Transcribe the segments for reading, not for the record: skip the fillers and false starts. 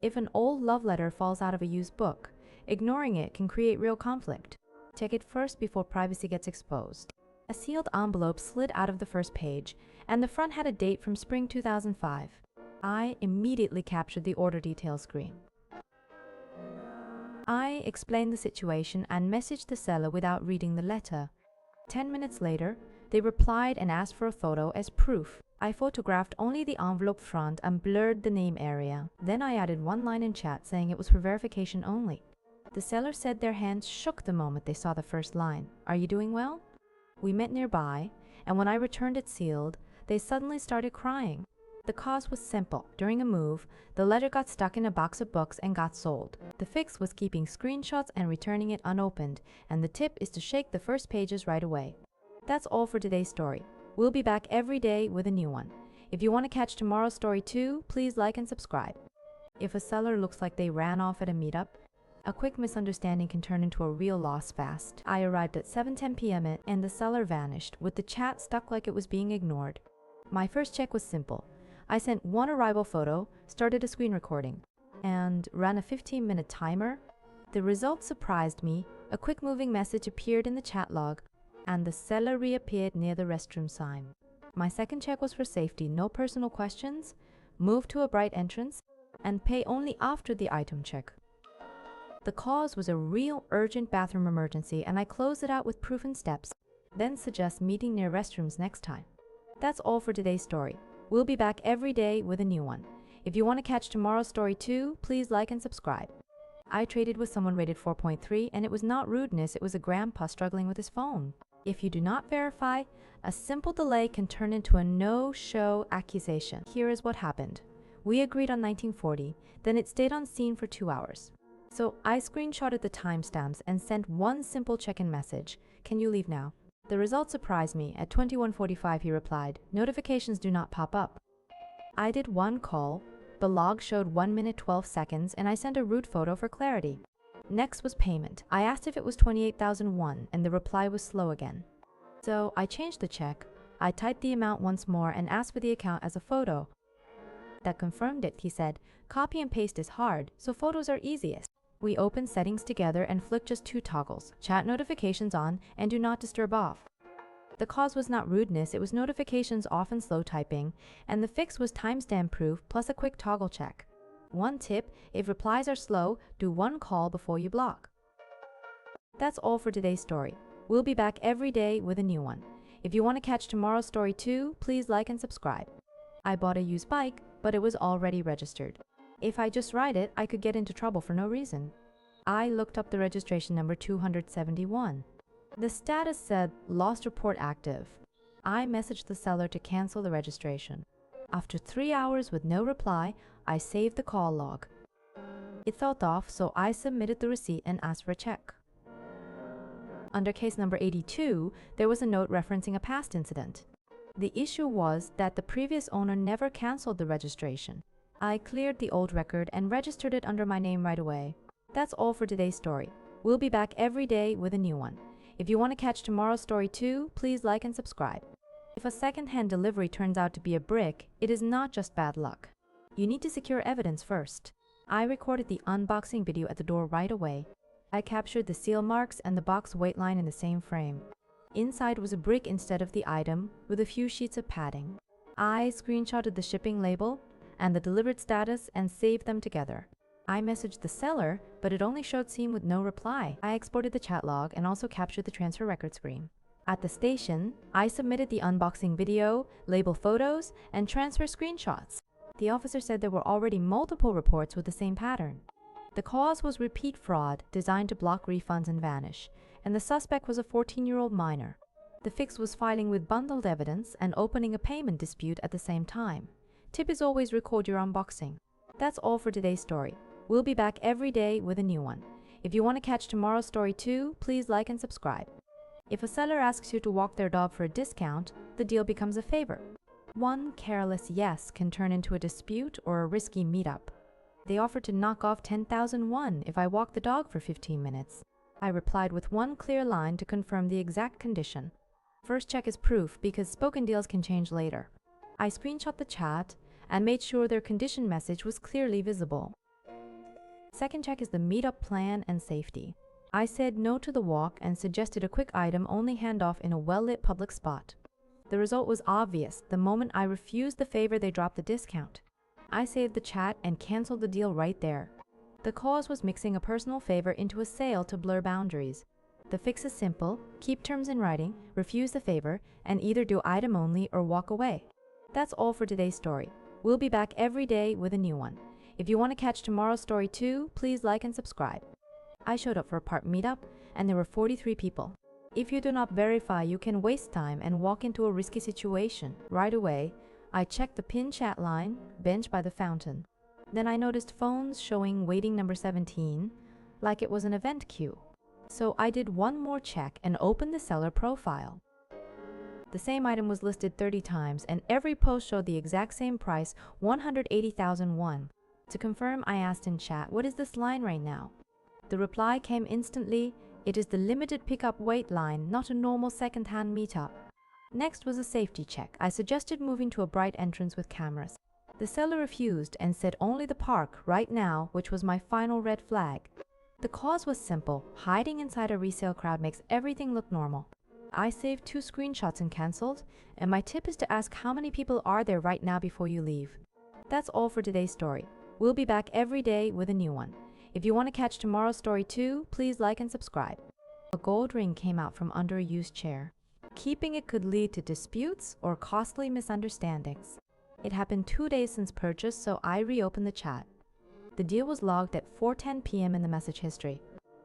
If an old love letter falls out of a used book, ignoring it can create real conflict. Check it first before privacy gets exposed. A sealed envelope slid out of the first page, and the front had a date from spring 2005. I immediately captured the order details screen. I explained the situation and messaged the seller without reading the letter. 10 minutes later, they replied and asked for a photo as proof. I photographed only the envelope front and blurred the name area. Then I added one line in chat saying it was for verification only. The seller said their hands shook the moment they saw the first line. "Are you doing well?" We met nearby, and when I returned it sealed, they suddenly started crying. The cause was simple. During a move, the letter got stuck in a box of books and got sold. The fix was keeping screenshots and returning it unopened, and the tip is to shake the first pages right away. That's all for today's story. We'll be back every day with a new one. If you want to catch tomorrow's story too, please like and subscribe. If a seller looks like they ran off at a meetup, a quick misunderstanding can turn into a real loss fast. I arrived at 7:10 p.m. and the seller vanished, with the chat stuck like it was being ignored. My first check was simple. I sent one arrival photo, started a screen recording, and ran a 15-minute timer. The results surprised me. A quick moving message appeared in the chat log, and the seller reappeared near the restroom sign. My second check was for safety, no personal questions, move to a bright entrance, and pay only after the item check. The cause was a real urgent bathroom emergency, and I closed it out with proof and steps, then suggest meeting near restrooms next time. That's all for today's story. We'll be back every day with a new one. If you want to catch tomorrow's story too, please like and subscribe. I traded with someone rated 4.3, and it was not rudeness, it was a grandpa struggling with his phone. If you do not verify, a simple delay can turn into a no-show accusation. Here is what happened. We agreed on 1940, then it stayed on scene for 2 hours. So I screenshotted the timestamps and sent one simple check-in message. "Can you leave now?" The result surprised me. At 21:45 he replied, "Notifications do not pop up." I did one call. The log showed 1 minute 12 seconds, and I sent a root photo for clarity. Next was payment. I asked if it was 28,001, and the reply was slow again. So I changed the check. I typed the amount once more and asked for the account as a photo. That confirmed it. He said, "Copy and paste is hard, so photos are easiest." We opened settings together and flicked just 2 toggles, chat notifications on and do not disturb off. The cause was not rudeness, it was notifications off and slow typing, and the fix was timestamp proof plus a quick toggle check. One tip, if replies are slow, do one call before you block. That's all for today's story. We'll be back every day with a new one. If you want to catch tomorrow's story too, please like and subscribe. I bought a used bike, but it was already registered. If I just ride it, I could get into trouble for no reason. I looked up the registration number 271. The status said, "Lost report active." I messaged the seller to cancel the registration. After 3 hours with no reply, I saved the call log. It felt off, so I submitted the receipt and asked for a check. Under case number 82, there was a note referencing a past incident. The issue was that the previous owner never canceled the registration. I cleared the old record and registered it under my name right away. That's all for today's story. We'll be back every day with a new one. If you want to catch tomorrow's story too, please like and subscribe. If a second-hand delivery turns out to be a brick, it is not just bad luck. You need to secure evidence first. I recorded the unboxing video at the door right away. I captured the seal marks and the box weight line in the same frame. Inside was a brick instead of the item, with a few sheets of padding. I screenshotted the shipping label and the delivered status and saved them together. I messaged the seller, but it only showed seen with no reply. I exported the chat log and also captured the transfer record screen. At the station, I submitted the unboxing video, label photos, and transfer screenshots. The officer said there were already multiple reports with the same pattern. The cause was repeat fraud designed to block refunds and vanish, and the suspect was a 14-year-old minor. The fix was filing with bundled evidence and opening a payment dispute at the same time. Tip is always record your unboxing. That's all for today's story. We'll be back every day with a new one. If you want to catch tomorrow's story too, please like and subscribe. If a seller asks you to walk their dog for a discount, the deal becomes a favor. One careless yes can turn into a dispute or a risky meetup. They offered to knock off 10,001 if I walk the dog for 15 minutes. I replied with one clear line to confirm the exact condition. First check is proof because spoken deals can change later. I screenshot the chat and made sure their condition message was clearly visible. Second check is the Meetup plan and safety. I said no to the walk and suggested a quick item only handoff in a well-lit public spot. The result was obvious. The moment I refused the favor, they dropped the discount. I saved the chat and canceled the deal right there. The cause was mixing a personal favor into a sale to blur boundaries. The fix is simple: keep terms in writing, refuse the favor, and either do item only or walk away. That's all for today's story. We'll be back every day with a new one. If you want to catch tomorrow's story too, please like and subscribe. I showed up for a park meetup and there were 43 people. If you do not verify, you can waste time and walk into a risky situation. Right away, I checked the pinned chat line, bench by the fountain. Then I noticed phones showing waiting number 17, like it was an event queue. So I did one more check and opened the seller profile. The same item was listed 30 times and every post showed the exact same price, 180,001. To confirm, I asked in chat, what is this line right now? The reply came instantly: it is the limited pickup wait line, not a normal second-hand meetup. Next was a safety check. I suggested moving to a bright entrance with cameras. The seller refused and said only the park right now, which was my final red flag. The cause was simple: hiding inside a resale crowd makes everything look normal. I saved 2 screenshots and cancelled, and my tip is to ask how many people are there right now before you leave. That's all for today's story. We'll be back every day with a new one. If you want to catch tomorrow's story too, please like and subscribe. A gold ring came out from under a used chair. Keeping it could lead to disputes or costly misunderstandings. It happened 2 days since purchase, so I reopened the chat. The deal was logged at 4:10 p.m. in the message history.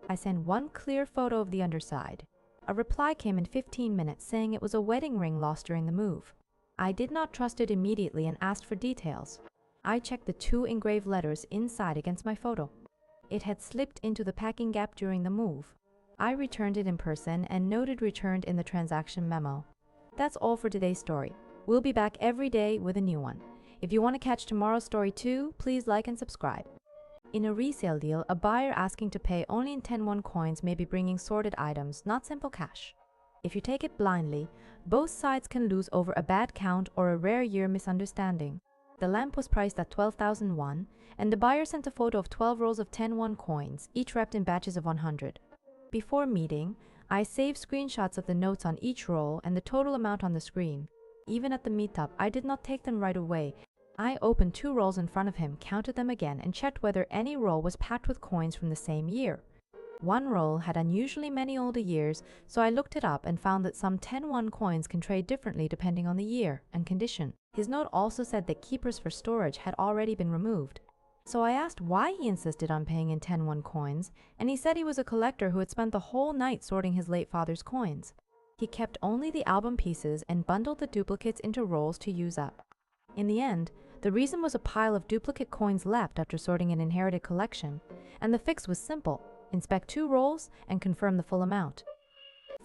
I sent one clear photo of the underside. A reply came in 15 minutes saying it was a wedding ring lost during the move. I did not trust it immediately and asked for details. I checked the 2 engraved letters inside against my photo. It had slipped into the packing gap during the move. I returned it in person and noted returned in the transaction memo. That's all for today's story. We'll be back every day with a new one. If you want to catch tomorrow's story too, please like and subscribe. In a resale deal, a buyer asking to pay only in 10-1 coins may be bringing sorted items, not simple cash. If you take it blindly, both sides can lose over a bad count or a rare year misunderstanding. The lamp was priced at 12,001, and the buyer sent a photo of 12 rolls of 10-1 coins, each wrapped in batches of 100. Before meeting, I saved screenshots of the notes on each roll and the total amount on the screen. Even at the meetup, I did not take them right away. I opened 2 rolls in front of him, counted them again, and checked whether any roll was packed with coins from the same year. One roll had unusually many older years, so I looked it up and found that some 10-1 coins can trade differently depending on the year and condition. His note also said that keepers for storage had already been removed. So I asked why he insisted on paying in 10-1 coins, and he said he was a collector who had spent the whole night sorting his late father's coins. He kept only the album pieces and bundled the duplicates into rolls to use up. In the end, the reason was a pile of duplicate coins left after sorting an inherited collection, and the fix was simple: inspect 2 rolls and confirm the full amount.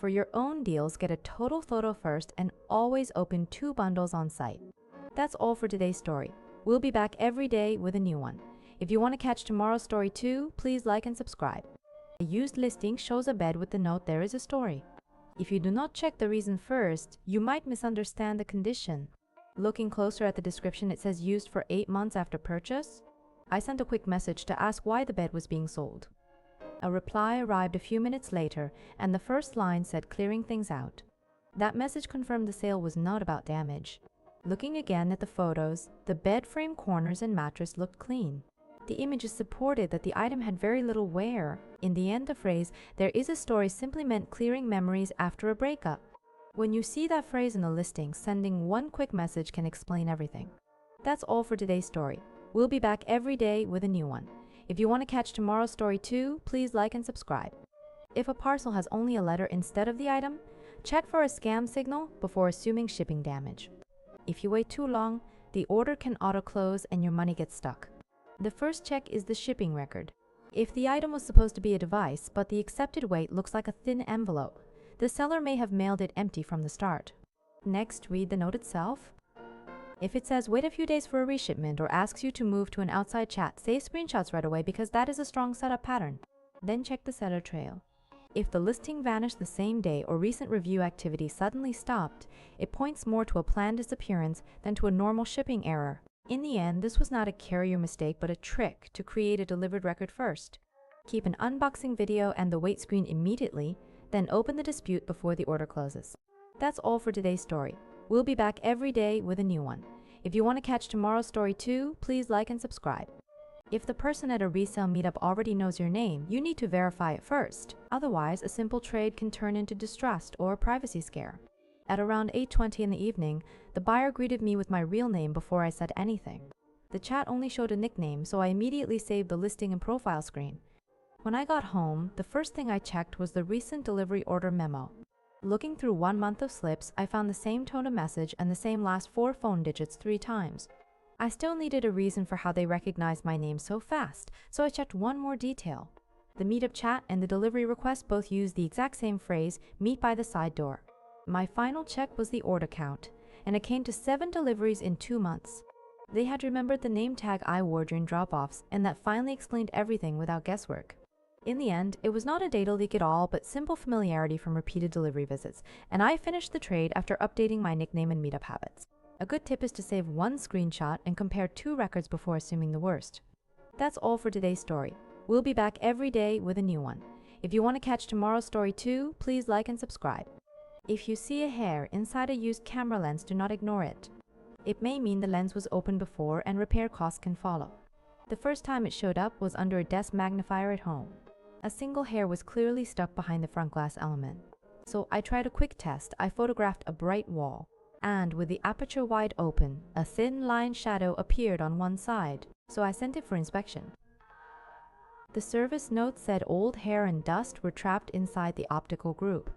For your own deals, get a total photo first and always open 2 bundles on site. That's all for today's story. We'll be back every day with a new one. If you want to catch tomorrow's story too, please like and subscribe. A used listing shows a bed with the note "there is a story." If you do not check the reason first, you might misunderstand the condition. Looking closer at the description, it says used for 8 months after purchase. I sent a quick message to ask why the bed was being sold. A reply arrived a few minutes later, and the first line said clearing things out. That message confirmed the sale was not about damage. Looking again at the photos, the bed frame corners and mattress looked clean. The images supported that the item had very little wear. In the end, the phrase "there is a story" simply meant clearing memories after a breakup. When you see that phrase in a listing, sending one quick message can explain everything. That's all for today's story. We'll be back every day with a new one. If you want to catch tomorrow's story too, please like and subscribe. If a parcel has only a letter instead of the item, check for a scam signal before assuming shipping damage. If you wait too long, the order can auto-close and your money gets stuck. The first check is the shipping record. If the item was supposed to be a device, but the accepted weight looks like a thin envelope, the seller may have mailed it empty from the start. Next, read the note itself. If it says wait a few days for a reshipment or asks you to move to an outside chat, save screenshots right away because that is a strong setup pattern. Then check the seller trail. If the listing vanished the same day or recent review activity suddenly stopped, it points more to a planned disappearance than to a normal shipping error. In the end, this was not a carrier mistake but a trick to create a delivered record first. Keep an unboxing video and the wait screen immediately, then open the dispute before the order closes. That's all for today's story. We'll be back every day with a new one. If you want to catch tomorrow's story too, please like and subscribe. If the person at a resale meetup already knows your name, you need to verify it first. Otherwise, a simple trade can turn into distrust or a privacy scare. At around 8:20 in the evening, the buyer greeted me with my real name before I said anything. The chat only showed a nickname, so I immediately saved the listing and profile screen. When I got home, the first thing I checked was the recent delivery order memo. Looking through 1 month of slips, I found the same tone of message and the same last 4 phone digits 3 times. I still needed a reason for how they recognized my name so fast, so I checked one more detail. The Meetup chat and the delivery request both used the exact same phrase, "meet by the side door." My final check was the order count, and it came to 7 deliveries in 2 months. They had remembered the name tag I wore during drop-offs, and that finally explained everything without guesswork. In the end, it was not a data leak at all, but simple familiarity from repeated delivery visits, and I finished the trade after updating my nickname and Meetup habits. A good tip is to save 1 screenshot and compare 2 records before assuming the worst. That's all for today's story. We'll be back every day with a new one. If you want to catch tomorrow's story too, please like and subscribe. If you see a hair inside a used camera lens, do not ignore it. It may mean the lens was opened before and repair costs can follow. The first time it showed up was under a desk magnifier at home. A single hair was clearly stuck behind the front glass element. So I tried a quick test. I photographed a bright wall, and with the aperture wide open, a thin line shadow appeared on one side, so I sent it for inspection. The service note said old hair and dust were trapped inside the optical group.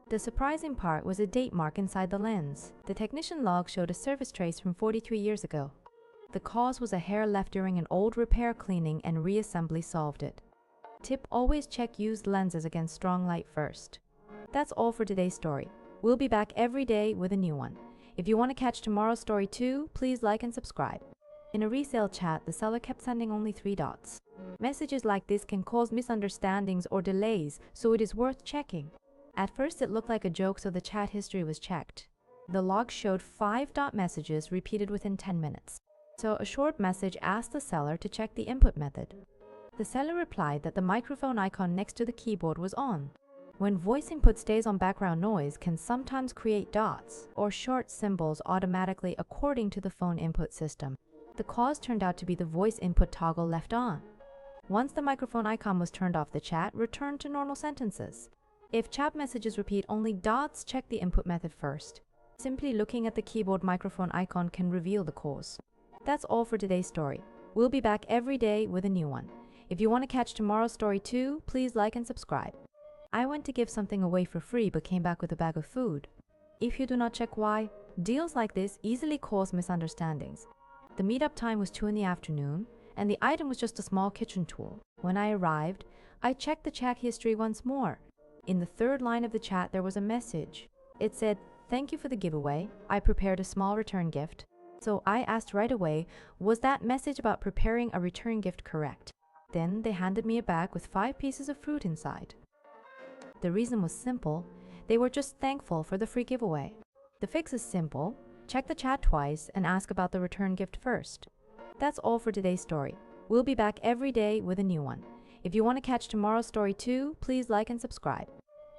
The surprising part was a date mark inside the lens. The technician log showed a service trace from 43 years ago. The cause was a hair left during an old repair cleaning, and reassembly solved it. Tip: always check used lenses against strong light first. That's all for today's story. We'll be back every day with a new one. If you want to catch tomorrow's story too, please like and subscribe. In a resale chat, the seller kept sending only 3 dots. Messages like this can cause misunderstandings or delays, so it is worth checking. At first it looked like a joke, so the chat history was checked. The log showed 5 dot messages repeated within 10 minutes. So a short message asked the seller to check the input method. The seller replied that the microphone icon next to the keyboard was on. When voice input stays on, background noise can sometimes create dots or short symbols automatically according to the phone input system. The cause turned out to be the voice input toggle left on. Once the microphone icon was turned off, the chat returned to normal sentences. If chat messages repeat only dots, check the input method first. Simply looking at the keyboard microphone icon can reveal the cause. That's all for today's story. We'll be back every day with a new one. If you want to catch tomorrow's story too, please like and subscribe. I went to give something away for free but came back with a bag of food. If you do not check why, deals like this easily cause misunderstandings. The meetup time was 2 in the afternoon, and the item was just a small kitchen tool. When I arrived, I checked the chat history once more. In the 3rd line of the chat, there was a message. It said, "Thank you for the giveaway. I prepared a small return gift." So I asked right away, was that message about preparing a return gift correct? Then they handed me a bag with 5 pieces of fruit inside. The reason was simple. They were just thankful for the free giveaway. The fix is simple. Check the chat twice and ask about the return gift first. That's all for today's story. We'll be back every day with a new one. If you want to catch tomorrow's story too, please like and subscribe.